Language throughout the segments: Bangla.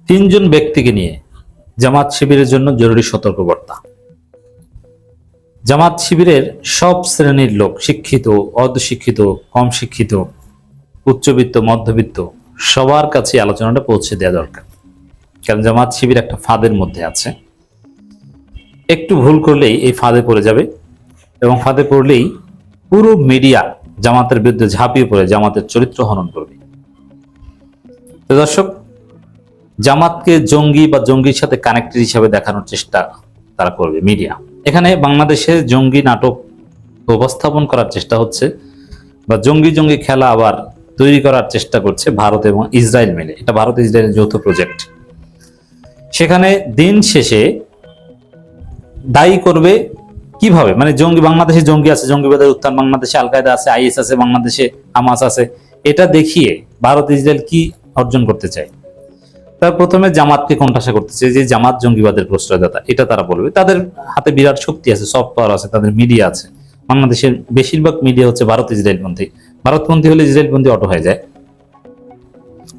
তিনজন ব্যক্তিকে নিয়ে জামাত শিবিরের জন্য জরুরি সতর্কবার্তা। জামাত শিবিরের সব শ্রেণীর লোক, শিক্ষিত, অর্ধশিক্ষিত, কম শিক্ষিত, উচ্চবিত্ত, মধ্যবিত্ত, সবার কাছে আলোচনাটা পৌঁছে দেওয়া দরকার। কারণ জামাত শিবির একটা ফাঁদের মধ্যে আছে। একটু ভুল করলেই এই ফাঁদে পড়ে যাবে, এবং ফাঁদে পড়লেই পুরো মিডিয়া জামাতের বিরুদ্ধে ঝাঁপিয়ে পড়ে জামাতের চরিত্র হনন করবে। তো দর্শক, জামাতকে জঙ্গি বা জঙ্গির সাথে কানেক্টেড হিসাবে দেখানোর চেষ্টা তারা করবে মিডিয়া। এখানে বাংলাদেশে জঙ্গি নাটক উপস্থাপন করার চেষ্টা হচ্ছে, বা জঙ্গি জঙ্গি খেলা আবার তৈরি করার চেষ্টা করছে ভারত এবং ইসরায়েল মিলে। এটা ভারত ইসরায়েলের যৌথ প্রজেক্ট। সেখানে দিন শেষে দায়ী করবে কিভাবে, মানে জঙ্গি, বাংলাদেশে জঙ্গি আছে, জঙ্গিবাদের উত্থান বাংলাদেশে, আল কায়দা আছে, আইএস আছে, বাংলাদেশে হামাস আছে, এটা দেখিয়ে ভারত ইসরায়েল কি অর্জন করতে চায়। তার প্রথমে জামাতকে কোণঠাসা করতে চায়, যে জামাত জঙ্গিবাদের প্রশ্রয়দাতা, এটা তারা বলবে। তাদের হাতে বিরাট শক্তি আছে, সফট পাওয়ার আছে, তাদের মিডিয়া আছে। বাংলাদেশের বেশিরভাগ মিডিয়া হচ্ছে ভারত ইসরায়েলপন্থী। ভারতপন্থী হলে ইসরায়েলপন্থী অটো হয়ে যায়,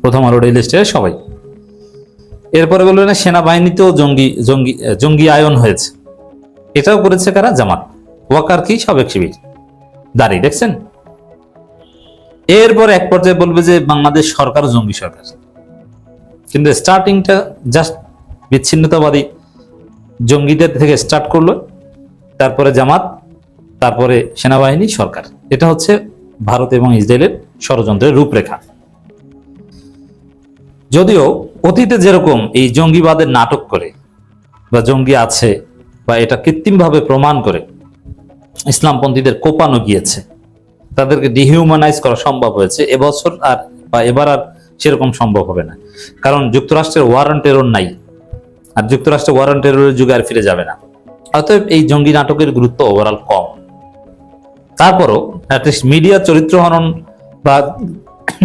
প্রথম আলো, ডেইলি স্টার, সবাই। এরপরে বলবে না, সেনাবাহিনীতেও জঙ্গি জঙ্গি জঙ্গি আয়ন হয়েছে। এটাও করেছে কারা? জামাত। ওয়াকার কি? সাবেক শিবির, দাঁড়িয়ে দেখছেন। এরপর এক পর্যায়ে বলবে যে বাংলাদেশ সরকার জঙ্গি সরকার। কিন্তু স্টার্টিংটা জাস্ট বিচ্ছিন্নতাবাদী জঙ্গিদের থেকে স্টার্ট করলো, তারপরে জামাত, তারপরে সেনাবাহিনী, সরকার। এটা হচ্ছে ভারত এবং ইসরায়েলের ষড়যন্ত্রের রূপরেখা। যদিও অতীতে যেরকম এই জঙ্গিবাদের নাটক করে বা জঙ্গি আছে বা এটা কৃত্রিমভাবে প্রমাণ করে ইসলামপন্থীদের কোপানো গিয়েছে, তাদেরকে ডিহিউম্যানাইজ করা সম্ভব হয়েছে, এবছর আর বা এবার আর সেরকম সম্ভব হবে না। কারণ যুক্তরাষ্ট্রের ওয়ার অন টেরর নাই, আর যুক্তরাষ্ট্রের ওয়ার অন টেররের যুগে আর ফিরে যাবে না। অতএব এই জঙ্গি নাটকের গুরুত্ব ওভারঅল কম। তারপরও অ্যাটলিস্ট মিডিয়া চরিত্র হনন বা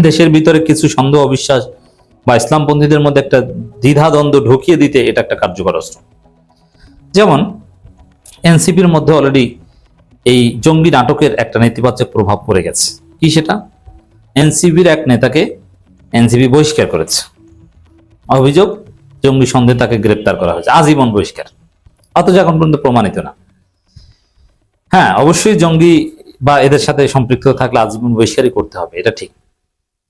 দেশের ভিতরে কিছু সন্দেহ, অবিশ্বাস বা ইসলামপন্থীদের মধ্যে একটা দ্বিধাদ্বন্দ্ব ঢুকিয়ে দিতে এটা একটা কার্যকর অস্ত্র। যেমন এনসিপির মধ্যে অলরেডি এই জঙ্গি নাটকের একটা নেতিবাচক প্রভাব পড়ে গেছে। কি সেটা? এনসিপির এক নেতাকে এনসিপি বহিষ্কার করেছে, অভিযোগ জঙ্গি সন্দেহে তাকে গ্রেপ্তার করা হয়েছে, আজীবন বহিষ্কার, অথচ এখন পর্যন্ত প্রমাণিত না। হ্যাঁ, অবশ্যই জঙ্গি বা এদের সাথে সম্পৃক্ত থাকলে আজীবন বহিষ্কারই করতে হবে, এটা ঠিক।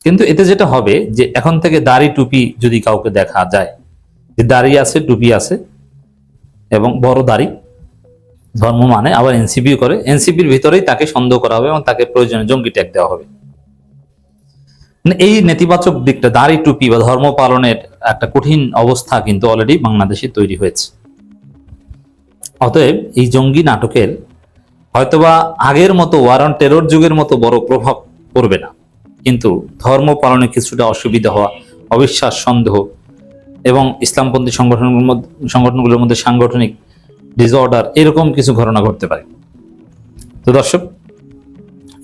কিন্তু এতে যেটা হবে যে এখন থেকে দাড়ি টুপি যদি কাউকে দেখা যায় যে দাড়ি আছে, টুপি আছে এবং বড় দাড়ি, ধর্ম মানে, আবার এনসিপিও করে, এনসিপির ভিতরেই তাকে সন্দেহ করা হবে এবং তাকে প্রয়োজনে জঙ্গি ট্যাগ দেওয়া হবে। এই নেতিবাচক দিকটা, দাড়ি টুপি বা ধর্ম পালনের একটা কঠিন অবস্থা কিন্তু অলরেডি বাংলাদেশে তৈরি হয়েছে। অতএব এই জঙ্গি নাটকের হয়তোবা আগের মতো ওয়ার অন টেরর যুগের মতো বড় প্রভাব পড়বে না, কিন্তু ধর্ম পালনে কিছুটা অসুবিধা হওয়া, অবিশ্বাস, সন্দেহ এবং ইসলামপন্থী সংগঠনগুলোর মধ্যে সাংগঠনিক ডিসঅর্ডার, এরকম কিছু ঘটনা ঘটতে পারে। তো দর্শক,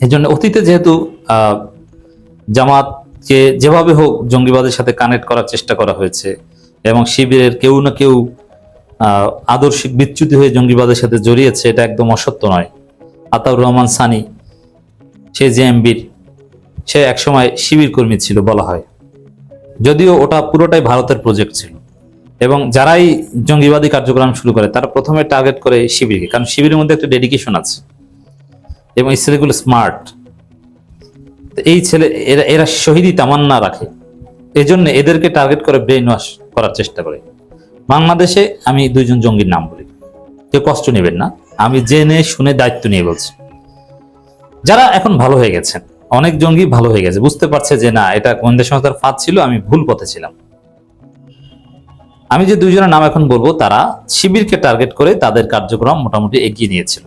এই জন্য অতীতে যেহেতু জামাতকে যেভাবে হোক জঙ্গিবাদের সাথে কানেক্ট করার চেষ্টা করা হয়েছে এবং শিবিরের কেউ না কেউ আদর্শিক বিচ্যুতি হয়ে জঙ্গিবাদের সাথে জড়িয়েছে, এটা একদম অসত্য নয়। আতাউর রহমান সানি, সে জেএমবির, সে একসময় শিবির কর্মী ছিল বলা হয়, যদিও ওটা পুরোটাই ভারতের প্রজেক্ট ছিল। এবং যারাই জঙ্গিবাদী কার্যক্রম শুরু করে তারা প্রথমে টার্গেট করে শিবিরকে, কারণ শিবিরের মধ্যে একটা ডেডিকেশন আছে এবং এই ছেলেগুলো স্মার্ট। এই ছেলে এরা শহীদি তামান্না রাখে, এই জন্য এদেরকে টার্গেট করে ব্রেইন ওয়াশ করার চেষ্টা করে। বাংলাদেশে আমি দুইজন জঙ্গির নাম বলি, কেউ কষ্ট নেবেন না, আমি জেনে শুনে দায়িত্ব নিয়ে বলছি। যারা এখন ভালো হয়ে গেছেন, অনেক জঙ্গি ভালো হয়ে গেছে, বুঝতে পারছে যে না, এটা গোয়েন্দা সংস্থার ফাঁদ ছিল, আমি ভুল পথে ছিলাম। আমি যে দুইজনের নাম এখন বলবো, তারা শিবিরকে টার্গেট করে তাদের কার্যক্রম মোটামুটি এগিয়ে নিয়েছিল।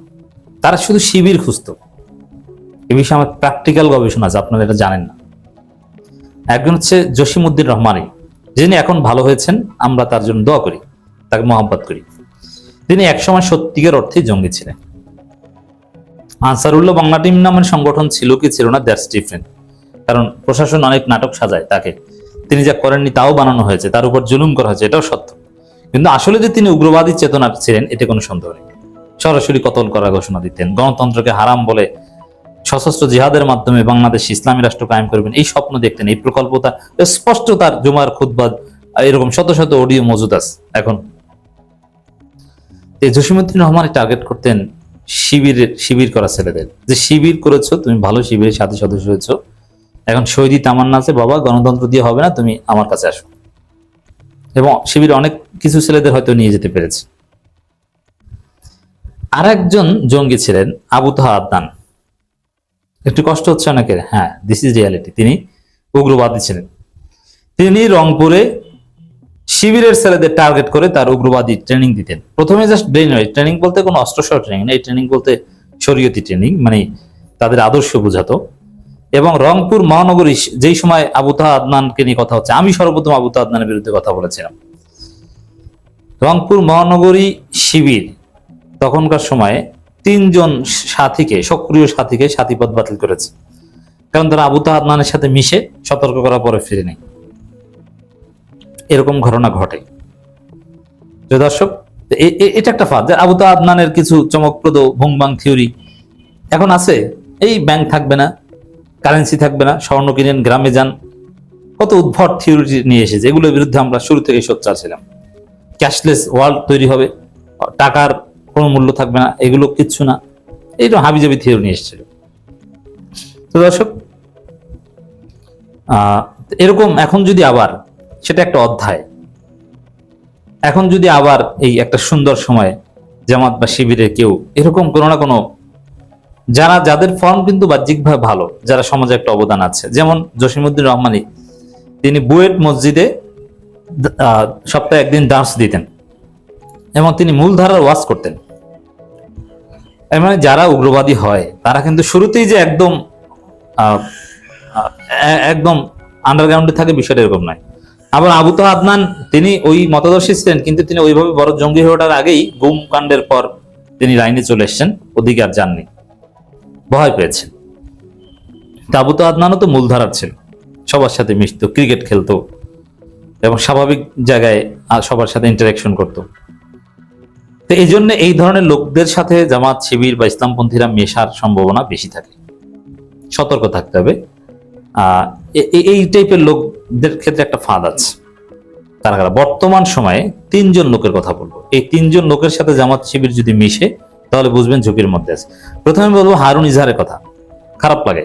তারা শুধু শিবির খুঁজত। এ বিষয়ে আমার প্র্যাকটিক্যাল গবেষণা আছে, আপনারা এটা জানেন না। একজন হচ্ছে জসিমউদ্দিন রহমানী, যিনি এখন ভালো হয়েছেন, আমরা তার জন্য দোয়া করি, তাকে মহব্বত করি। তিনি একসময় সত্যিকার অর্থে জঙ্গি ছিলেন। আনসারুল্লাহ বাংলা টিম নামের সংগঠন ছিল কি ছিল না, দ্যাটস ডিফারেন্ট। কারণ প্রশাসন অনেক নাটক সাজায় তাকে, তিনি যা করেননি তাও বানানো হয়েছে, তার উপর জুলুম করা হয়েছে, এটাও সত্য। কিন্তু আসলে যে তিনি উগ্রবাদী চেতনা ছিলেন, এতে কোনো সন্দেহ নেই। সরাসরি কতল করার ঘোষণা দিতেন, গণতন্ত্রকে হারাম বলে সশস্ত্র জিহাদের মাধ্যমে বাংলাদেশ ইসলামী রাষ্ট্র কায়েম করবেন এই স্বপ্ন দেখতেন। এই প্রকল্পটা স্পষ্ট তার জুমার খুতবা এরকম শত শত অডিও মজুদ আছে এখন। জসিমউদ্দিন রহমান টার্গেট করতেন শিবির করা ছেলেদের, যে শিবির করেছো, তুমি ভালো শিবিরের সাথে সদস্য হয়েছো, এখন শহীদি তামান্না আছে, বাবা গণতন্ত্র দিয়ে হবে না, তুমি আমার কাছে আসো। এবং শিবির অনেক কিছু ছেলেদের হয়তো নিয়ে যেতে পেরেছে। আর একজন জঙ্গি ছিলেন আবু তাহা আদনান। একটু কষ্ট হচ্ছে অনেকের, হ্যাঁ, দিস ইজ রিয়ালিটি। তিনি উগ্রবাদী ছিলেন। তিনি রংপুরে শিবিরের ছেলেদের টার্গেট করে তার উগ্রবাদী ট্রেনিং দিতেন। প্রথমে জাস্ট ব্রেন ওয়াশ ট্রেনিং, বলতে কোনো অস্ত্রসহ ট্রেনিং না, এই ট্রেনিং বলতে শরীয়তি ট্রেনিং, মানে তাদের আদর্শ বোঝাতো। এবং রংপুর মহানগরী, যেই সময় আবু তাহা আদনানকে নিয়ে কথা হচ্ছে, আমি সর্বপ্রথম আবু তাহা আদনানের বিরুদ্ধে কথা বলেছিলাম। রংপুর মহানগরী শিবির তখনকার সময়ে 3 জন সাথীকে, সক্রিয় সাথীকে সাথীপদ বাতিল করেছে, কারণ তারা আবু তাহা আদনানের সাথে মিশে সতর্ক করার পরে ফিরে নেই। এরকম ঘটনা ঘটে। তো দর্শক, এটা একটা ফাঁদ। আবু তাহা আদনানের কিছু চমকপ্রদ ভুংবাং থিওরি এখন আছে। এই ব্যাংক থাকবে না, কারেন্সি থাকবে না, স্বর্ণ কিনেন, গ্রামে যান, কত উদ্ভট থিওরি নিয়ে এসেছে। এগুলোর বিরুদ্ধে আমরা শুরু থেকে সোচ্চার ছিলাম। ক্যাশলেস ওয়ার্ল্ড তৈরি হবে, টাকার কোনো মূল্য থাকবে না, এগুলো কিচ্ছু না, এইরকম হাবিজাবি থিওরি নিয়ে এসেছিল। তো দর্শক, এরকম এখন যদি আবার, সেটা একটা অধ্যায়, এখন যদি আবার এই একটা সুন্দর সময় জামাত বা শিবিরের কেউ এরকম কোনো না কোনো, যাদের ফর্ম কিন্তু বাহ্যিকভাবে ভালো, যারা সমাজে একটা অবদান আছে, যেমন জসিমউদ্দিন রহমানী, তিনি বুয়েট মসজিদে সপ্তাহে একদিন ডান্স দিতেন এবং তিনি মূলধারার ওয়াজ করতেন। মানে যারা উগ্রবাদী হয় তারা কিন্তু শুরুতেই যে একদম একদম আন্ডারগ্রাউন্ডে থাকে, বিষয়টা এরকম নয়। আবার আবু তাহা আদনান, তিনি ওই মতাদর্শী ছিলেন, কিন্তু তিনি ওইভাবে বড় জঙ্গি হয়ে ওঠার আগেই গুম কাণ্ডের পর তিনি লাইনে চলে এসেছেন, ওদিকে আর যাননি, ভয় পেয়েছেন। আবু তাহা আদনানও তো মূলধারার ছিল, সবার সাথে মিশতো, ক্রিকেট খেলতো এবং স্বাভাবিক জায়গায় সবার সাথে ইন্টারাকশন করতো। তো এই জন্য এই ধরনের লোকদের সাথে জামাত, শিবির বা ইসলামপন্থীরা মেশার সম্ভাবনা বেশি থাকে, সতর্ক থাকতে হবে। এই টাইপের লোকদের ক্ষেত্রে একটা ফাঁদ আছে। তারা বর্তমান সময়ে 3 জন লোকের কথা বলবো। এই 3 জন লোকের সাথে জামাত শিবির যদি মিশে, তাহলে বুঝবেন ঝুঁকির মধ্যে আছে। প্রথমে বলবো হারুন ইজহারের কথা। খারাপ লাগে,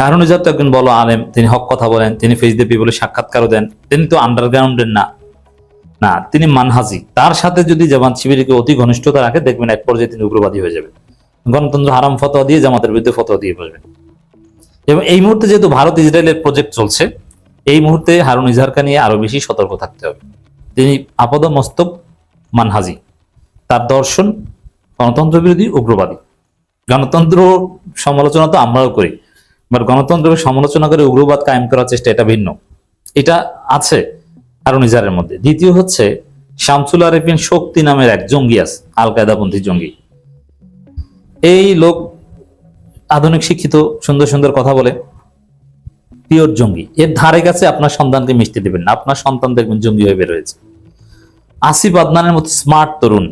হারুন ইজহার তো একজন বলো আলেম, তিনি হক কথা বলেন, তিনি ফেস দ্য পিপলে সাক্ষাৎকারও দেন, তিনি তো আন্ডারগ্রাউন্ডের না, তিনি মানহাজি। তার সাথে যদি জামাত শিবিরকে অতি ঘনিষ্ঠতা রাখে, দেখবেন এক পর্যায়ে তিনি উগ্রবাদী হয়ে যাবেন, গণতন্ত্র হারাম ফতোয়া দিয়ে জামাতের বিরুদ্ধে ফতোয়া দিয়ে বসবেন। এবং এই মুহূর্তে যেহেতু ভারত ইসরায়েলের প্রজেক্ট চলছে, এই মুহূর্তে হারুন ইজহারকে নিয়ে আরো বেশি সতর্ক থাকতে হবে। তিনি আপাদ মস্তক মানহাজি, তার দর্শন গণতন্ত্র বিরোধী, উগ্রবাদী। গণতন্ত্র সমালোচনা তো আমরাও করি, বাট গণতন্ত্রকে সমালোচনা করে উগ্রবাদ কায়েম করার চেষ্টা, এটা ভিন্ন। এটা আছে হারুন ইজহারের মধ্যে। দ্বিতীয় হচ্ছে শামসুল আরেফিন শক্তি নামের এক জঙ্গি আছে, আল কায়দাপন্থী জঙ্গি। এই লোক আধুনিক শিক্ষিত, সুন্দর সুন্দর কথা বলে, পিওর জঙ্গি। এর ধারে কাছে আপনার সন্তানকে মিশতে দেবেন না, আপনার সন্তান দেখবেন জঙ্গি হয়ে বের হয়েছে। আসিফ আদনানের মতো স্মার্ট তরুণ,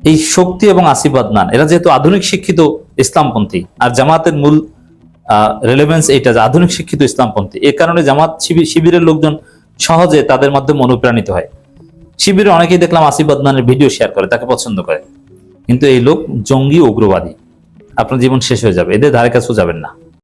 এই শক্তি এবং আসিফ আদনান, এরা যেহেতু আধুনিক শিক্ষিত ইসলামপন্থী, আর জামাতের মূল রেলেভেন্স এইটা যে আধুনিক শিক্ষিত ইসলামপন্থী, এ কারণে জামাত শিবিরের লোকজন সহজে তাদের মাধ্যমে অনুপ্রাণিত হয়। শিবিরে অনেকেই দেখলাম আসিফ আদনানের ভিডিও শেয়ার করে, তাকে পছন্দ করে, কিন্তু এই লোক জঙ্গি, উগ্রবাদী, আপনার জীবন শেষ হয়ে যাবে, এদের ধারে কাছেও যাবেন না।